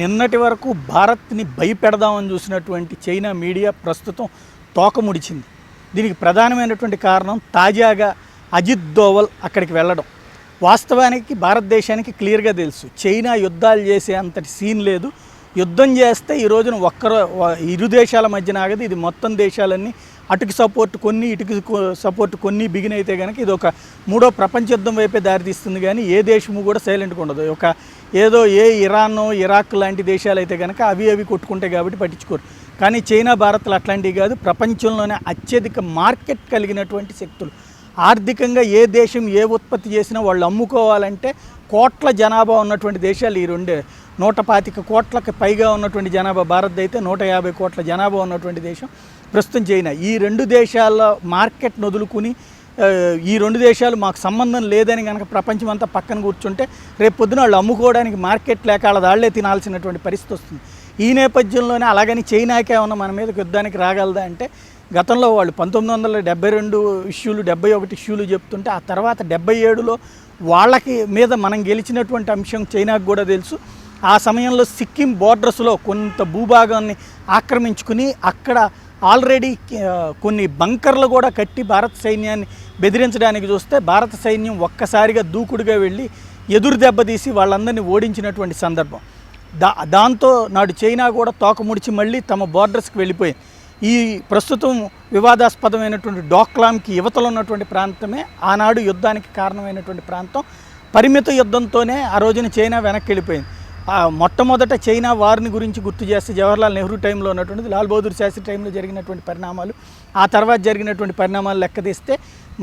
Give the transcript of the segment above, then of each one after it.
నిన్నటి వరకు భారత్ని భయపెడదామని చూసినటువంటి చైనా మీడియా ప్రస్తుతం తోకముడిచింది. దీనికి ప్రధానమైనటువంటి కారణం తాజాగా అజిత్ దోవల్ అక్కడికి వెళ్ళడం. వాస్తవానికి భారతదేశానికి క్లియర్గా తెలుసు, చైనా యుద్ధాలు చేసే అంతటి సీన్ లేదు. యుద్ధం చేస్తే ఈ రోజున ఇరు దేశాల మధ్యన ఆగదు. ఇది మొత్తం దేశాలన్నీ అటుకు సపోర్ట్ కొన్ని ఇటుకు సపోర్ట్ కొన్ని బిగిన్ అయితే కనుక ఇది ఒక మూడో ప్రపంచ యుద్ధం వైపే దారితీస్తుంది. కానీ ఏ దేశము కూడా సైలెంట్గా ఉండదు. ఏదో ఇరాన్ ఇరాక్ లాంటి దేశాలు అయితే కనుక అవి కొట్టుకుంటాయి కాబట్టి పట్టించుకోరు. కానీ చైనా భారత్లు అట్లాంటివి కాదు. ప్రపంచంలోనే అత్యధిక మార్కెట్ కలిగినటువంటి శక్తులు. ఆర్థికంగా ఏ దేశం ఏ ఉత్పత్తి చేసినా వాళ్ళు అమ్ముకోవాలంటే కోట్ల జనాభా ఉన్నటువంటి దేశాలు ఈ రెండే. 125 కోట్లకు పైగా ఉన్నటువంటి జనాభా భారత్ అయితే 150 కోట్ల జనాభా ఉన్నటువంటి దేశం ప్రస్తుతం చైనా. ఈ రెండు దేశాల మార్కెట్ వదులుకుని ఈ రెండు దేశాలు మాకు సంబంధం లేదని కనుక ప్రపంచం అంతా పక్కన కూర్చుంటే రేపు పొద్దున వాళ్ళు అమ్ముకోవడానికి మార్కెట్ లేక వాళ్ళే తినాల్సినటువంటి పరిస్థితి వస్తుంది. ఈ నేపథ్యంలోనే అలాగని చైనాకే ఉన్న మన మీదకి యుద్ధానికి రాగలదా అంటే, గతంలో వాళ్ళు 1972 ఇష్యూలు 71 ఇష్యూలు చెప్తుంటే ఆ తర్వాత 77లో వాళ్ళకి మీద మనం గెలిచినటువంటి అంశం చైనాకు కూడా తెలుసు. ఆ సమయంలో సిక్కిం బోర్డర్స్లో కొంత భూభాగాన్ని ఆక్రమించుకుని అక్కడ ఆల్రెడీ కొన్ని బంకర్లు కూడా కట్టి భారత సైన్యాన్ని బెదిరించడానికి చూస్తే భారత సైన్యం ఒక్కసారిగా దూకుడుగా వెళ్ళి ఎదురు దెబ్బతీసి వాళ్ళందరినీ ఓడించినటువంటి సందర్భం. దాంతో నాడు చైనా కూడా తోక ముడిచి మళ్ళీ తమ బోర్డర్స్కి వెళ్ళిపోయింది. ఈ ప్రస్తుతం వివాదాస్పదమైనటువంటి డోక్లాంకి యువతలో ఉన్నటువంటి ప్రాంతమే ఆనాడు యుద్ధానికి కారణమైనటువంటి ప్రాంతం. పరిమిత యుద్ధంతోనే ఆ రోజున చైనా వెనక్కి వెళ్ళిపోయింది. మొట్టమొదట చైనా వారిని గురించి గుర్తు చేస్తే జవహర్లాల్ నెహ్రూ టైంలో ఉన్నటువంటిది, లాల్ బహదూర్ శాస్త్రి టైంలో జరిగినటువంటి పరిణామాలు, ఆ తర్వాత జరిగినటువంటి పరిణామాలు లెక్క తీస్తే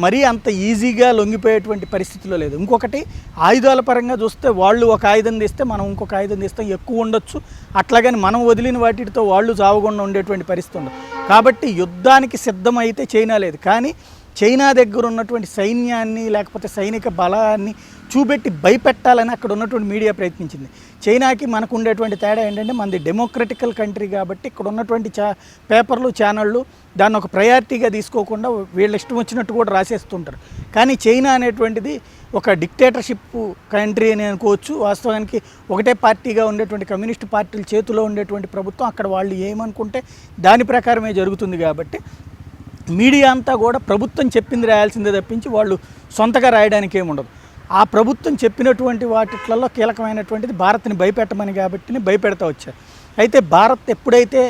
మరీ అంత ఈజీగా లొంగిపోయేటువంటి పరిస్థితిలో లేదు. ఇంకొకటి, ఆయుధాల పరంగా చూస్తే వాళ్ళు ఒక ఆయుధం తీస్తే మనం ఇంకొక ఆయుధం తీస్తాం, ఎక్కువ ఉండొచ్చు. అట్లాగని మనం వదిలిన వాటితో వాళ్ళు చావకుండా ఉండేటువంటి పరిస్థితి ఉండదు. కాబట్టి యుద్ధానికి సిద్ధమైతే చైనా లేదు. కానీ చైనా దగ్గర ఉన్నటువంటి సైన్యాన్ని లేకపోతే సైనిక బలాన్ని చూపెట్టి భయపెట్టాలని అక్కడ ఉన్నటువంటి మీడియా ప్రయత్నించింది. చైనాకి మనకు ఉండేటువంటి తేడా ఏంటంటే, మనది డెమోక్రటికల్ కంట్రీ కాబట్టి ఇక్కడ ఉన్నటువంటి పేపర్లు ఛానళ్ళు దాన్ని ఒక ప్రయారిటీగా తీసుకోకుండా వీళ్ళ ఇష్టం వచ్చినట్టు కూడా రాసేస్తుంటారు. కానీ చైనా అనేటువంటిది ఒక డిక్టేటర్షిప్ కంట్రీ అని అనుకోవచ్చు. వాస్తవానికి ఒకటే పార్టీగా ఉండేటువంటి కమ్యూనిస్ట్ పార్టీల చేతిలో ఉండేటువంటి ప్రభుత్వం. అక్కడ వాళ్ళు ఏమనుకుంటే దాని ప్రకారమే జరుగుతుంది. కాబట్టి మీడియా అంతా కూడా ప్రభుత్వం చెప్పింది రాయాల్సిందే తప్పించి వాళ్ళు సొంతగా రాయడానికి ఏముండదు. ఆ ప్రభుత్వం చెప్పినటువంటి వాటిలలో కీలకమైనటువంటిది భారత్ని భయపెట్టమని కాబట్టి భయపెడతా వచ్చారు. అయితే భారత్ ఎప్పుడైతే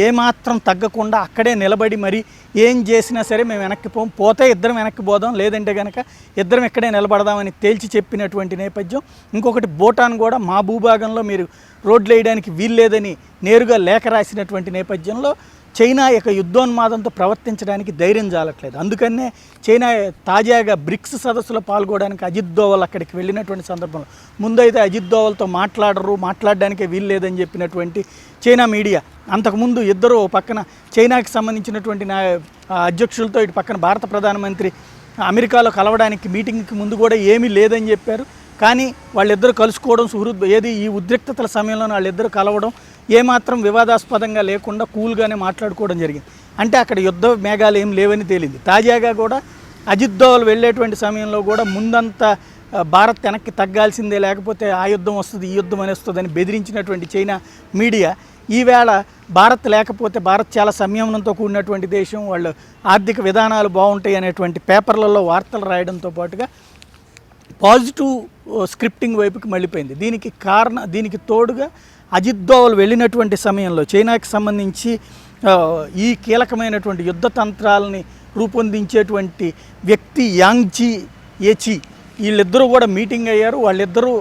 ఏమాత్రం తగ్గకుండా అక్కడే నిలబడి మరి ఏం చేసినా సరే మేము వెనక్కి పోతే ఇద్దరం వెనక్కి పోదాం, లేదంటే కనుక ఇద్దరం ఇక్కడే నిలబడదామని తేల్చి చెప్పినటువంటి నేపథ్యం. ఇంకొకటి, భూటాన్ కూడా మా భూభాగంలో మీరు రోడ్లు వేయడానికి వీల్లేదని నేరుగా లేఖ రాసినటువంటి నేపథ్యంలో చైనా యొక్క యుద్ధోన్మాదంతో ప్రవర్తించడానికి ధైర్యం చాలట్లేదు. అందుకనే చైనా తాజాగా బ్రిక్స్ సదస్సులో పాల్గొనడానికి అజిత్ దోవల్ అక్కడికి వెళ్ళినటువంటి సందర్భంలో ముందైతే అజిత్ దోవల్తో మాట్లాడడానికే వీల్లేదని చెప్పినటువంటి చైనా మీడియా, అంతకుముందు ఇద్దరు పక్కన చైనాకి సంబంధించినటువంటి అధ్యక్షులతో ఇటు పక్కన భారత ప్రధానమంత్రి అమెరికాలో కలవడానికి మీటింగ్కి ముందు కూడా ఏమీ లేదని చెప్పారు. కానీ వాళ్ళిద్దరూ కలుసుకోవడం ఈ ఉద్రిక్తతల సమయంలో వాళ్ళిద్దరూ కలవడం ఏమాత్రం వివాదాస్పదంగా లేకుండా కూల్గానే మాట్లాడుకోవడం జరిగింది. అంటే అక్కడ యుద్ధ మేఘాలు ఏం లేవని తేలింది. తాజాగా కూడా అజిత్ దోవల్ వెళ్ళేటువంటి సమయంలో కూడా ముందంతా భారత్ వెనక్కి తగ్గాల్సిందే, లేకపోతే ఆ యుద్ధం వస్తుంది ఈ యుద్ధం అని వస్తుందని బెదిరించినటువంటి చైనా మీడియా ఈవేళ భారత్ లేకపోతే భారత్ చాలా సంయమనంతో కూడినటువంటి దేశం, వాళ్ళు ఆర్థిక విధానాలు బాగుంటాయి అనేటువంటి పేపర్లలో వార్తలు రాయడంతో పాటుగా పాజిటివ్ స్క్రిప్టింగ్ వైపుకి మళ్ళీపోయింది. దీనికి తోడుగా అజిత్ దోవల్ వెళ్ళినటువంటి సమయంలో చైనాకి సంబంధించి ఈ కీలకమైనటువంటి యుద్ధ తంత్రాలని రూపొందించేటువంటి వ్యక్తి యాంగ్జీ ఏచి వీళ్ళిద్దరూ కూడా మీటింగ్ అయ్యారు. వాళ్ళిద్దరూ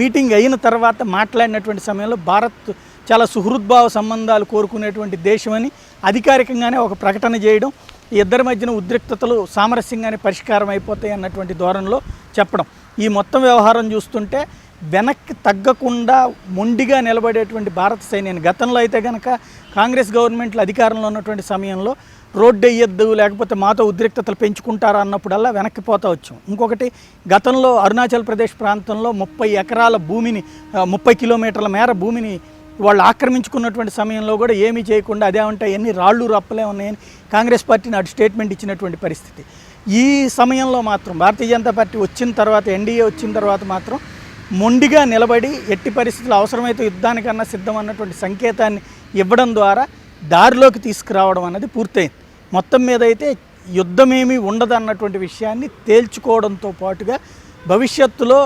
మీటింగ్ అయిన తర్వాత మాట్లాడినటువంటి సమయంలో భారత్ చాలా సుహృద్భావ సంబంధాలు కోరుకునేటువంటి దేశమని అధికారికంగానే ఒక ప్రకటన చేయడం, ఇద్దరి మధ్యన ఉద్రిక్తతలు సామరస్యంగానే పరిష్కారం అయిపోతాయి అన్నటువంటి ధోరణిలో చెప్పడం. ఈ మొత్తం వ్యవహారం చూస్తుంటే వెనక్కి తగ్గకుండా మొండిగా నిలబడేటువంటి భారత సైన్యాన్ని, గతంలో అయితే కనుక కాంగ్రెస్ గవర్నమెంట్లు అధికారంలో ఉన్నటువంటి సమయంలో రోడ్డు వేయొద్దు లేకపోతే మాతో ఉద్రిక్తతలు పెంచుకుంటారా అన్నప్పుడల్లా వెనక్కి పోతా వచ్చాం. ఇంకొకటి, గతంలో అరుణాచల్ ప్రదేశ్ ప్రాంతంలో 30 ఎకరాల భూమిని 30 కిలోమీటర్ల మేర భూమిని వాళ్ళు ఆక్రమించుకున్నటువంటి సమయంలో కూడా ఏమీ చేయకుండా అదేమంటే ఎన్ని రాళ్ళు రప్పలే ఉన్నాయని కాంగ్రెస్ పార్టీ నాటి స్టేట్మెంట్ ఇచ్చినటువంటి పరిస్థితి. ఈ సమయంలో మాత్రం భారతీయ జనతా పార్టీ వచ్చిన తర్వాత, ఎన్డీఏ వచ్చిన తర్వాత మాత్రం మొండిగా నిలబడి ఎట్టి పరిస్థితుల్లో అవసరమైతే యుద్ధానికన్నా సిద్ధం అన్నటువంటి సంకేతాన్ని ఇవ్వడం ద్వారా దారిలోకి తీసుకురావడం అన్నది పూర్తయింది. మొత్తం మీద అయితే యుద్ధమేమీ ఉండదన్నటువంటి విషయాన్ని తేల్చుకోవడంతో పాటుగా భవిష్యత్తులో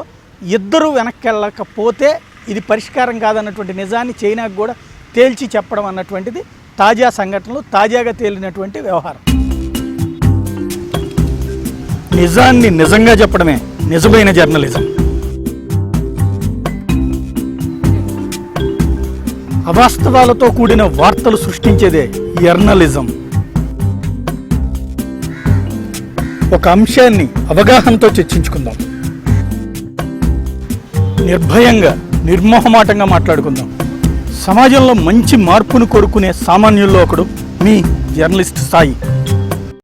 ఇద్దరు వెనక్కి వెళ్ళకపోతే ఇది పరిష్కారం కాదన్నటువంటి నిజాన్ని చైనాకు కూడా తేల్చి చెప్పడం అన్నటువంటిది తాజా సంఘటనలు, తాజాగా తేలినటువంటి వ్యవహారం. నిజాన్ని నిజంగా చెప్పడమే నిజమైన జర్నలిజం. అవాస్తవాలతో కూడిన వార్తలు సృష్టించేదే జర్నలిజం. ఒక అంశాన్ని అవగాహనతో చర్చించుకుందాం, నిర్భయంగా నిర్మోహమాటంగా మాట్లాడుకుందాం. సమాజంలో మంచి మార్పును కోరుకునే సామాన్యుల్లో ఒకడు మీ జర్నలిస్ట్ సాయి.